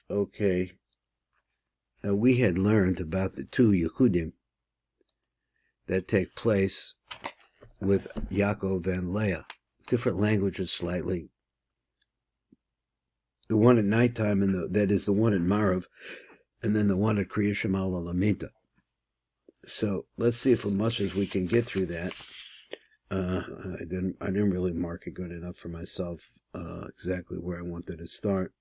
Okay. We had learned about the two Yehudim that take place with Yaakov and Leah. Different languages slightly. The one at nighttime, and that is the one at Marav, and then the one at Kriya Shemal Alamita. So let's see if as much as we can get through that. I didn't really mark it good enough for myself exactly where I wanted to start.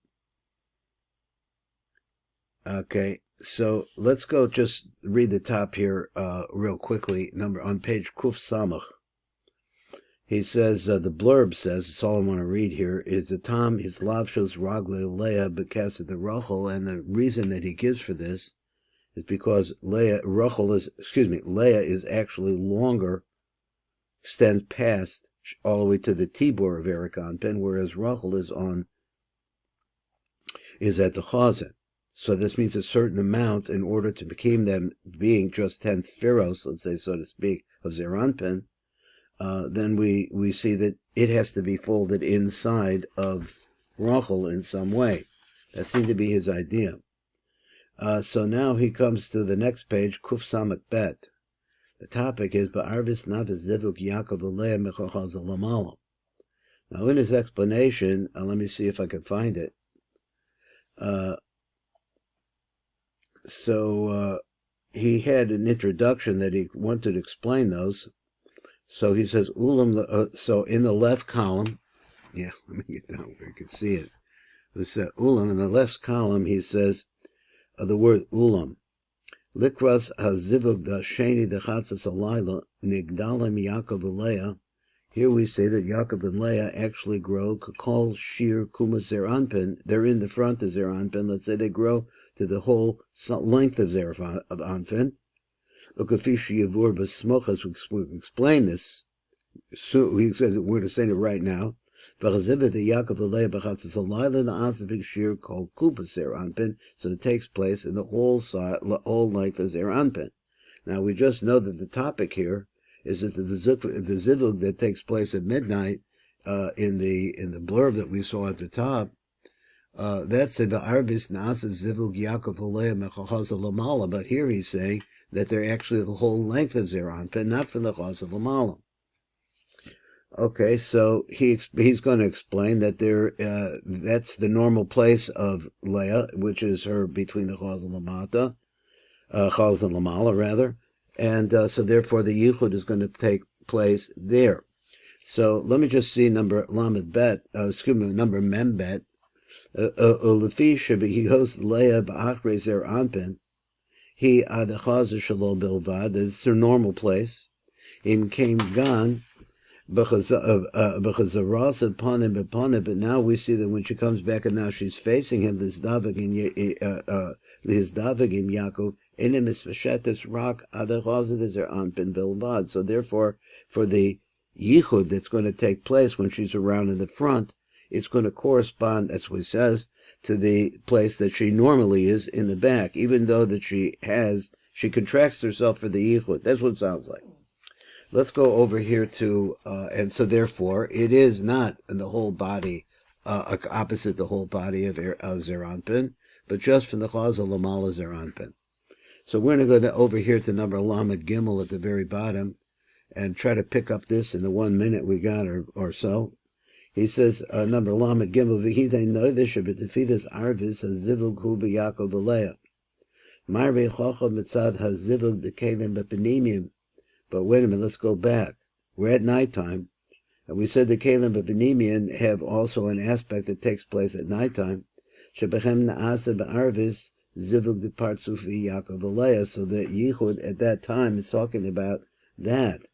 Okay, so let's go just read the top here real quickly. On page Kuf Samach. He says, the blurb says, it's all I want to read here, is the Tom, his love shows Ragle Leah because of the Rachel, and the reason that he gives for this is because Leah is actually longer, extends past all the way to the Tibor of Eric Anpen, whereas Rachel is at the Chazan. So this means a certain amount in order to become them being just 10 spheros, let's say, so to speak, of Zeranpin. Then we see that it has to be folded inside of Rachel in some way. That seemed to be his idea. So now he comes to the next page, Kuf Samak Bet. The topic is Ba'arvis Navis Zivug Yaakov Leah Mechachaz Lamala. Now in his explanation, let me see if I can find it. So he had an introduction that he wanted to explain those. So he says, Ulam, so in the left column, let me get down where you can see it. This Ulam, in the left column, he says the word Ulam. Likras hazivug da sheni dechatzas alayla nigdalim Yaakov and Leah. Here we say that Yaakov and Leah actually grow kakol shir kumas zeranpin. They're in the front of zeranpin. Let's say they grow to the whole length of zeranpin. We explain this. So he said that we're to say it right now. So it takes place in the whole length of Zeranpin. Now we just know that the topic here is that the zivug that takes place at midnight in the blurb that we saw at the top. That's the Arvis Nasa Zivug Yaakov Leah Mechachaz Lamala. But here he's saying that they're actually the whole length of Zeranpin, not from the Chaz of Lamala. Okay, so he's going to explain that that's the normal place of Leah, which is her between the Chaz and Lamala, rather, and so therefore the Yichud is going to take place there. So let me just see number Mem Bet. Lefi he hosts Leah ba'achre zer anpin. He adachaz shalom bilvad. It's her normal place. Im came gan. But now we see that when she comes back and now she's facing him, this davagim Yaakov inimis v'shetes rak adachazed anpin bilvad. So therefore, for the yichud that's going to take place when she's around in the front, it's going to correspond, that's what he says, to the place that she normally is in the back, even though that she contracts herself for the yichud. That's what it sounds like. Let's go over here to, and so therefore, it is not in the whole body, opposite the whole body of Zeranpin, but just from the Chaz of Lamala Zeranpin. So we're going to go over here to number Lamed Gimel at the very bottom, and try to pick up this in the 1 minute we got or so. He says, number Lamed Gimel, V'hidei noidish b'tefidas arvis hazivug hu b'Yaakov Leah. Marvei chocha mitzad hazivug dekelim b'penimim. But wait a minute, let's go back. We're at nighttime, and we said the Kalim Benimian have also an aspect that takes place at nighttime. Shebechem na'asa ba'arvis zivug de partzufi Yaakov Leah. So the Yichud at that time is talking about that.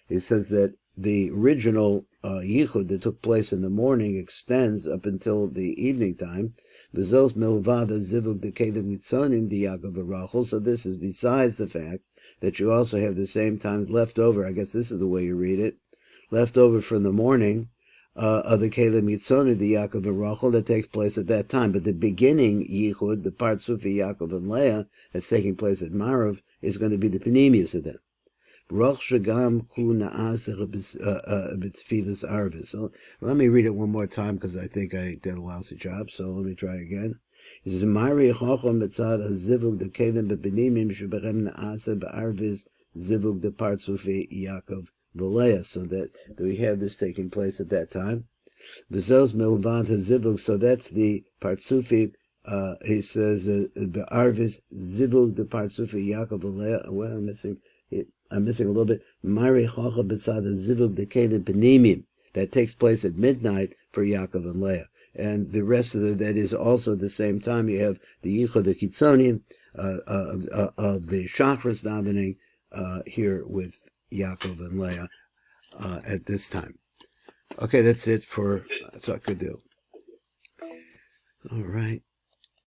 He says that the original Yichud that took place in the morning extends up until the evening time. V'zos milvada zivug de Kalim mitzonim de Yaakov Rachel. So this is besides the fact that you also have the same time left over, I guess this is the way you read it, left over from the morning of the Kelim Yitzoni, the Yaakov and Rachel, that takes place at that time. But the beginning Yichud, the part Sufi Yaakov and Leah, that's taking place at Marav, is going to be the Penimius of them. So let me read it one more time because I think I did a lousy job, so let me try again. He says, Mari Chochom Betzad Zivug the Kelim Bebenimim Shebechem Naasa Be'arviz Zivug the Partsufi Yaakov Leah. So that we have this taking place at that time. V'zos Milvad HaZivug, so that's the Partsufi. He says, Be'arviz Zivug the Partsufi Yaakov Leah. What I'm missing? I'm missing a little bit. Mari Chochom Betzad Zivug the Kelim Benimim. That takes place at midnight for Yaakov and Leah. And the rest of that is also at the same time. You have the Yichud the Kitzonim of the Shachris davening here with Yaakov and Leah at this time. Okay, that's it for Tzakadu. All right.